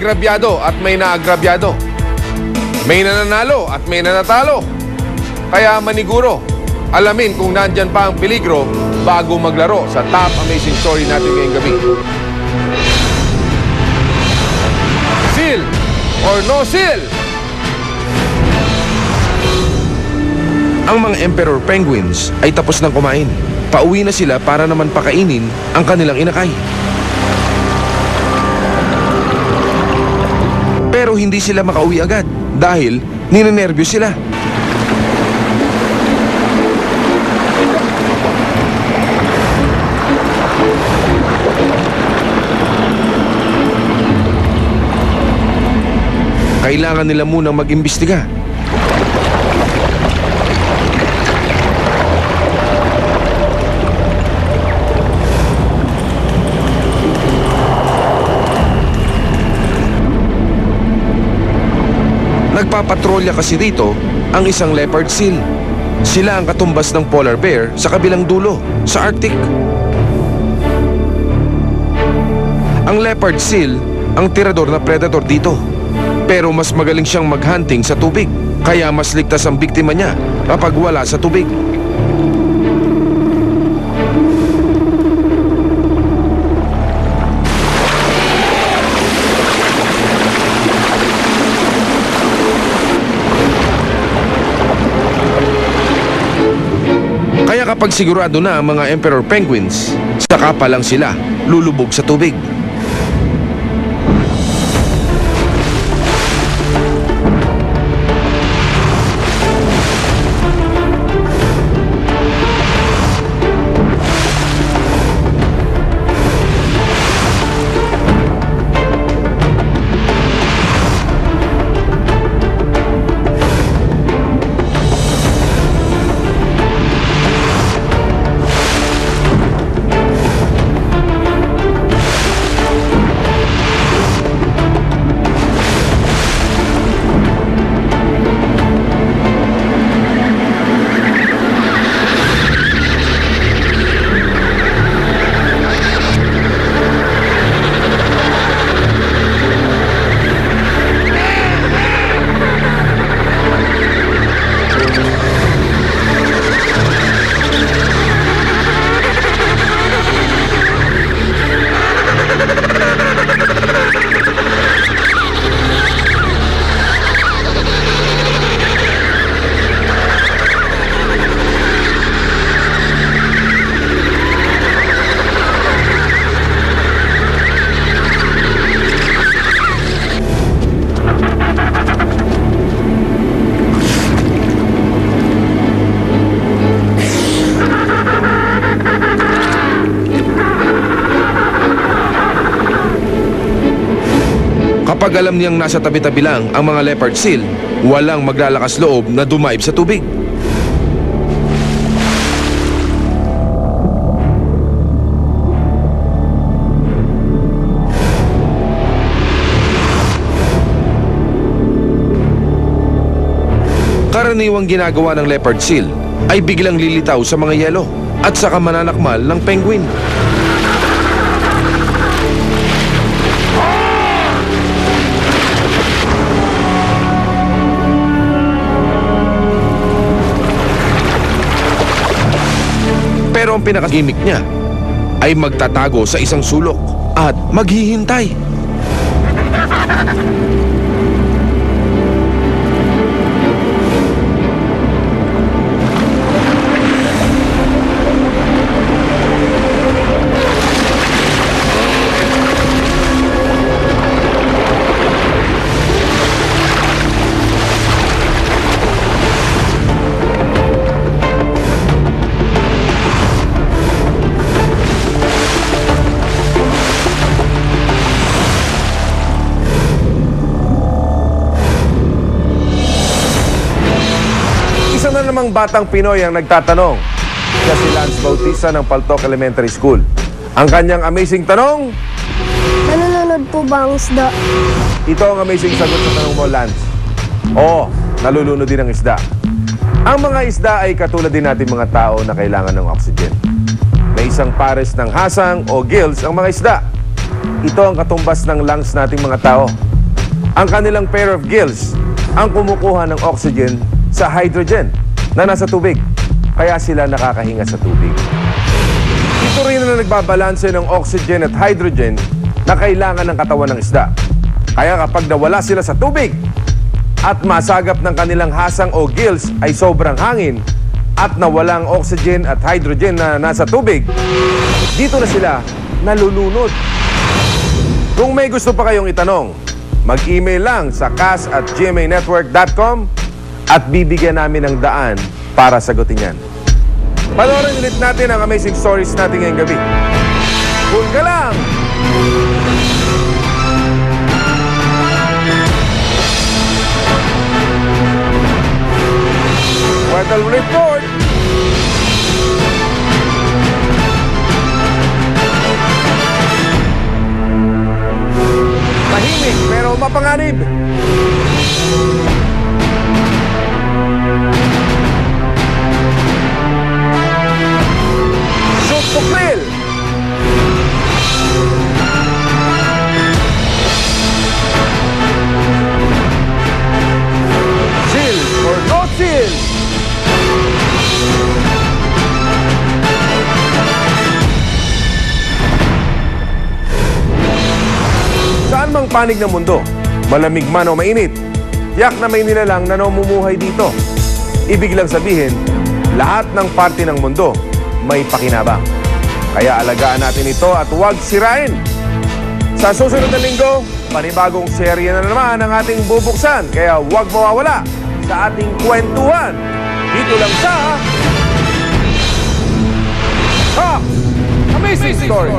naagrabyado at may naagrabyado. May nananalo at may nanatalo. Kaya maniguro, alamin kung nandyan pa ang peligro bago maglaro sa top amazing story natin ngayong gabi. Seal or no seal? Ang mga Emperor Penguins ay tapos nang kumain. Pauwi na sila para naman pakainin ang kanilang inakay. Pero hindi sila makauwi agad dahil ninenervyos sila. Kailangan nila munang mag-imbestiga. Nagpapatrolya kasi dito ang isang leopard seal. Sila ang katumbas ng polar bear sa kabilang dulo, sa Arctic. Ang leopard seal ang tirador na predator dito. Pero mas magaling siyang maghunting sa tubig, kaya mas ligtas ang biktima niya kapag wala sa tubig. Kaya kapag sigurado na ang mga Emperor Penguins, saka pa lang sila lulubog sa tubig. Kapag alam niyang nasa tabi-tabi lang ang mga leopard seal, walang maglalakas loob na dumaib sa tubig. Karaniwang ginagawa ng leopard seal ay biglang lilitaw sa mga yelo at saka mananakmal ng penguin. Pero ang pinakagimik niya ay magtatago sa isang sulok at maghihintay. Isa na namang batang Pinoy ang nagtatanong. Siya si Lance Bautista ng Paltok Elementary School. Ang kanyang amazing tanong, Nalulunod po ba ang isda? ito ang amazing sagot sa tanong mo, Lance. Oo, nalulunod din ang isda. Ang mga isda ay katulad din natin mga tao na kailangan ng oxygen. May isang pares ng hasang o gills ang mga isda. Ito ang katumbas ng lungs nating mga tao. Ang kanilang pair of gills ang kumukuha ng oxygen sa hydrogen na nasa tubig. Kaya sila nakakahinga sa tubig. Ito rin na nagbabalanse ng oxygen at hydrogen na kailangan ng katawan ng isda. Kaya kapag nawala sila sa tubig at masagap ng kanilang hasang o gills ay sobrang hangin at nawalang oxygen at hydrogen na nasa tubig, dito na sila nalulunod. Kung may gusto pa kayong itanong, mag-email lang sa cas@gmanetwork.com at bibigyan namin ng daan para sagutin yan. Panoorin ulit natin ang amazing stories natin ngayong gabi. Cool ka lang! Weather report! Tahimik pero mapanganib. Shoot to thrill. Chill or no chill. Saan mang panig ng mundo, malamig man o mainit, yak na may nilalang na namumuhay dito. Ibig lang sabihin, lahat ng parte ng mundo may pakinabang. Kaya alagaan natin ito at huwag sirain. Sa susunod na linggo, panibagong serye na naman ang ating bubuksan. Kaya huwag mawawala sa ating kwentuhan. Dito lang sa Amazing Story.